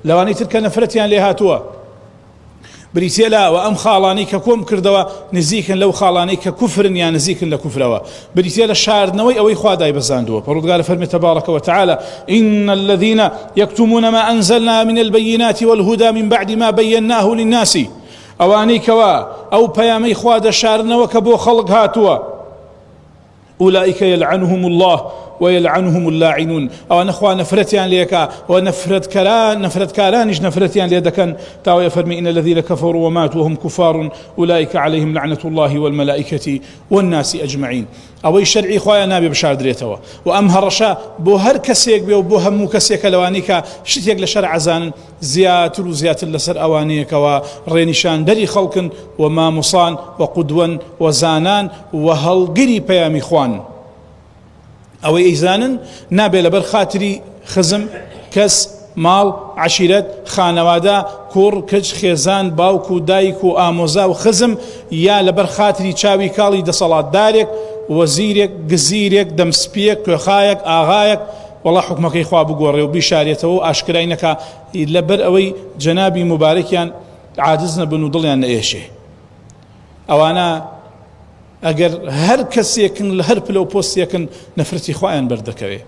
لەوانەی تر کە نەفرەتیان لێ هاتووە بریتێ لا و ئەم خاڵانەی کە کۆم کردەوە نزیکن لەو خاڵانەی کە کوفرن یان نزیکن لە کوفرەوە بریتێ لە شاردنەوەی ئەوەی خوا دایبەزاندووە پەروەردگار فەرمێ تبارك وتعالى إن الذين يكتمون ما أنزلنا من البينات والهدى من بعد ما بيناه للناس ئەوانەی کەوا ئەو پەیامەی خوا دەشارنەوە کە بۆ خەڵک هاتووە أولئك يلعنهم الله ويلعنهم اللاعنون أو نخوا نفرتيان ليكا ونفرت كارانش نفرتيان ليدكن تاو يفرمي إن الذين كفروا وماتوا وهم كفار أولئك عليهم لعنة الله والملائكة والناس أجمعين أو شرعي خوايا نابي بشار دريتوا وأمهر رشا بو هر كسيك بيو بو همو كسيك لوانيكا شتيك لشرع زان زياتر وزياتر لسر أوانيك ورينشان دري خلق وما مصان وقدوا وزانان وهلقري بيامي خوان ئەوەی ئەیزانن نابێ لەبەر خاتری خزم کەس ماڵ عشیرەت خانەوادە کوڕ کچ خێزان باوک و دایک و ئامۆزا و خزم یا لەبەر خاتری چاوی کاڵی دەسەڵاتدارێک وەزیرێک گزیرێک دەمسپیەک کوێخایەک ئاغایەک وەڵا حکومەکەی خوا بگۆڕێ و بیشارێتەوە و ئاشکرای نەکا لەبەر ئەوەی جەنابی مبارەکیان عاجز نەبن و دڵیان نەئێشێ ئەوانە ئەگەر هەر کەسێکن لە هەر پلە و پۆستێکن نەفرەتی خوایان بەردەکەوێ